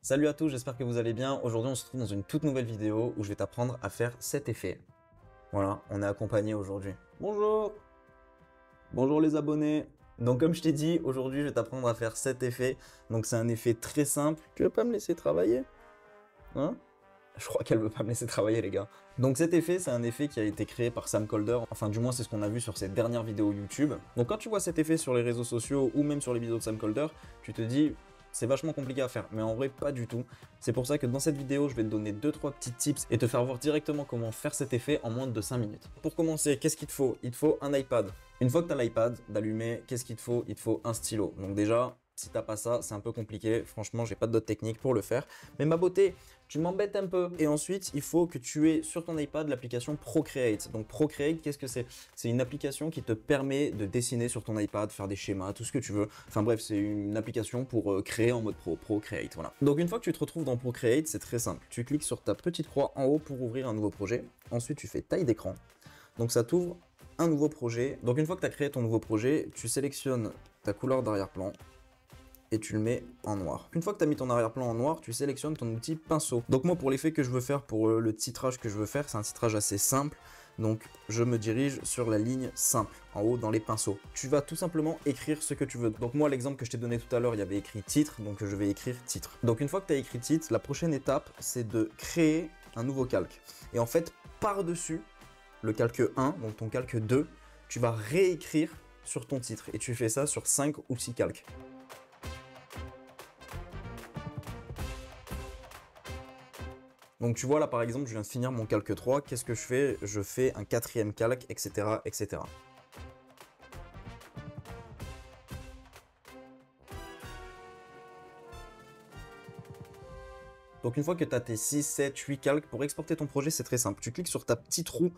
Salut à tous, j'espère que vous allez bien. Aujourd'hui, on se retrouve dans une toute nouvelle vidéo où je vais t'apprendre à faire cet effet. Voilà, on est accompagné aujourd'hui. Bonjour! Bonjour les abonnés! Donc comme je t'ai dit, aujourd'hui, je vais t'apprendre à faire cet effet. Donc c'est un effet très simple. Tu veux pas me laisser travailler? Hein? Je crois qu'elle veut pas me laisser travailler, les gars. Donc cet effet, c'est un effet qui a été créé par Sam Kolder. Enfin, du moins, c'est ce qu'on a vu sur ses dernières vidéos YouTube. Donc quand tu vois cet effet sur les réseaux sociaux ou même sur les vidéos de Sam Kolder, tu te dis, c'est vachement compliqué à faire. Mais en vrai, pas du tout. C'est pour ça que dans cette vidéo, je vais te donner 2-3 petits tips et te faire voir directement comment faire cet effet en moins de 5 minutes. Pour commencer, qu'est-ce qu'il te faut? Il te faut un iPad. Une fois que tu as l'iPad d'allumer, qu'est-ce qu'il te faut? Il te faut un stylo. Donc déjà, si t'as pas ça, c'est un peu compliqué. Franchement, j'ai pas d'autres techniques pour le faire. Mais ma beauté, tu m'embêtes un peu. Et ensuite, il faut que tu aies sur ton iPad l'application Procreate. Donc Procreate, qu'est-ce que c'est? C'est une application qui te permet de dessiner sur ton iPad, faire des schémas, tout ce que tu veux. Enfin bref, c'est une application pour créer en mode pro, Procreate, voilà. Donc une fois que tu te retrouves dans Procreate, c'est très simple. Tu cliques sur ta petite croix en haut pour ouvrir un nouveau projet. Ensuite, tu fais taille d'écran. Donc ça t'ouvre un nouveau projet. Donc une fois que tu as créé ton nouveau projet, tu sélectionnes ta couleur d'arrière-plan et tu le mets en noir. Une fois que tu as mis ton arrière-plan en noir, tu sélectionnes ton outil pinceau. Donc moi, pour l'effet que je veux faire, pour le titrage que je veux faire, c'est un titrage assez simple. Donc je me dirige sur la ligne simple, en haut dans les pinceaux. Tu vas tout simplement écrire ce que tu veux. Donc moi, l'exemple que je t'ai donné tout à l'heure, il y avait écrit titre, donc je vais écrire titre. Donc une fois que tu as écrit titre, la prochaine étape, c'est de créer un nouveau calque. Et en fait, par-dessus le calque 1, donc ton calque 2, tu vas réécrire sur ton titre. Et tu fais ça sur 5 ou 6 calques. Donc tu vois là par exemple, je viens de finir mon calque 3, qu'est-ce que je fais? Je fais un 4e calque, etc. etc. Donc une fois que tu as tes 6, 7, 8 calques, pour exporter ton projet, c'est très simple. Tu cliques sur ta petite roue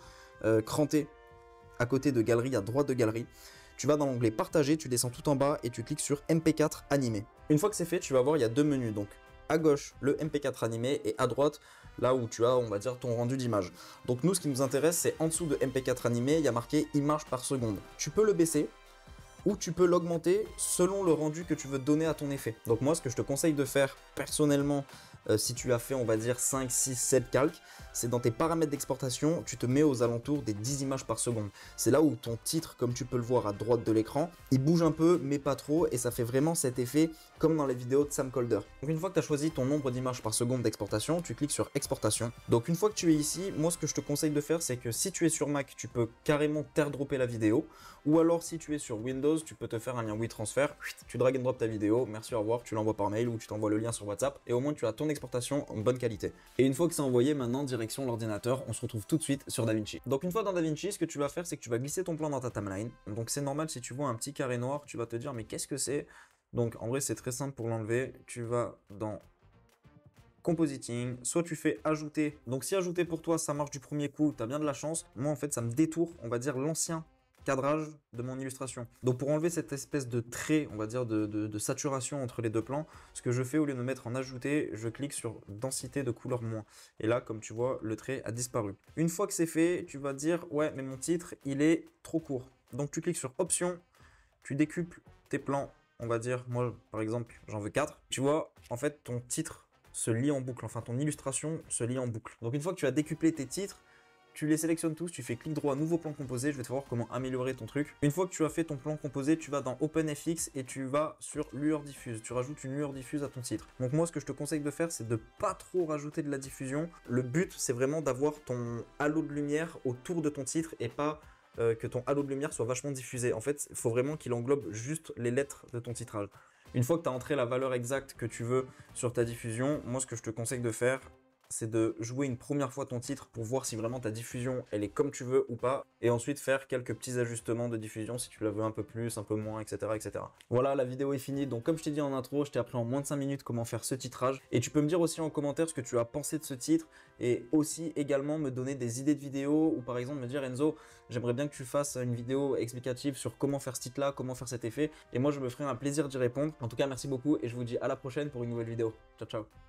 crantée à côté de galerie, à droite de galerie. Tu vas dans l'onglet partager, tu descends tout en bas et tu cliques sur MP4 animé. Une fois que c'est fait, tu vas voir, il y a deux menus. Donc à gauche, le MP4 animé et à droite, là où tu as, on va dire, ton rendu d'image. Donc nous, ce qui nous intéresse, c'est en dessous de MP4 animé, il y a marqué image par seconde. Tu peux le baisser ou tu peux l'augmenter selon le rendu que tu veux donner à ton effet. Donc moi, ce que je te conseille de faire personnellement, si tu as fait, on va dire, 5, 6, 7 calques, c'est dans tes paramètres d'exportation, tu te mets aux alentours des 10 images par seconde. C'est là où ton titre, comme tu peux le voir à droite de l'écran, il bouge un peu, mais pas trop, et ça fait vraiment cet effet comme dans les vidéos de Sam Kolder. Donc une fois que tu as choisi ton nombre d'images par seconde d'exportation, tu cliques sur exportation. Donc une fois que tu es ici, moi ce que je te conseille de faire, c'est que si tu es sur Mac, tu peux carrément t'airdropper la vidéo, ou alors si tu es sur Windows, tu peux te faire un lien WeTransfer, tu drag and drop ta vidéo, merci, au revoir, tu l'envoies par mail ou tu t'envoies le lien sur WhatsApp, et au moins tu as ton exportation en bonne qualité. Et une fois que c'est envoyé, maintenant direction l'ordinateur, on se retrouve tout de suite sur DaVinci. Donc une fois dans DaVinci, ce que tu vas faire, c'est que tu vas glisser ton plan dans ta timeline. Donc c'est normal, si tu vois un petit carré noir, tu vas te dire mais qu'est-ce que c'est? Donc en vrai c'est très simple pour l'enlever, tu vas dans Compositing, soit tu fais ajouter. Donc si ajouter pour toi ça marche du premier coup, tu as bien de la chance. Moi en fait ça me détourne, on va dire, l'ancien cadrage de mon illustration. Donc pour enlever cette espèce de trait, on va dire de saturation entre les deux plans, ce que je fais, au lieu de mettre en ajouter, je clique sur densité de couleur moins. Et là, comme tu vois, le trait a disparu. Une fois que c'est fait, tu vas dire ouais mais mon titre il est trop court. Donc tu cliques sur option, tu décuples tes plans, on va dire, moi par exemple j'en veux 4. Tu vois, en fait ton titre se lie en boucle, enfin ton illustration se lie en boucle. Donc une fois que tu as décuplé tes titres, tu les sélectionnes tous, tu fais clic droit, nouveau plan composé, je vais te voir comment améliorer ton truc. Une fois que tu as fait ton plan composé, tu vas dans OpenFX et tu vas sur lueur diffuse. Tu rajoutes une lueur diffuse à ton titre. Donc moi, ce que je te conseille de faire, c'est de pas trop rajouter de la diffusion. Le but, c'est vraiment d'avoir ton halo de lumière autour de ton titre et pas que ton halo de lumière soit vachement diffusé. En fait, il faut vraiment qu'il englobe juste les lettres de ton titrage. Une fois que tu as entré la valeur exacte que tu veux sur ta diffusion, moi, ce que je te conseille de faire, c'est de jouer une première fois ton titre pour voir si vraiment ta diffusion elle est comme tu veux ou pas, et ensuite faire quelques petits ajustements de diffusion si tu la veux un peu plus, un peu moins, etc. etc. Voilà, la vidéo est finie. Donc comme je t'ai dit en intro, je t'ai appris en moins de 5 minutes comment faire ce titrage, et tu peux me dire aussi en commentaire ce que tu as pensé de ce titre, et aussi également me donner des idées de vidéos, ou par exemple me dire Enzo, j'aimerais bien que tu fasses une vidéo explicative sur comment faire ce titre là, comment faire cet effet, et moi je me ferai un plaisir d'y répondre. En tout cas merci beaucoup et je vous dis à la prochaine pour une nouvelle vidéo. Ciao ciao.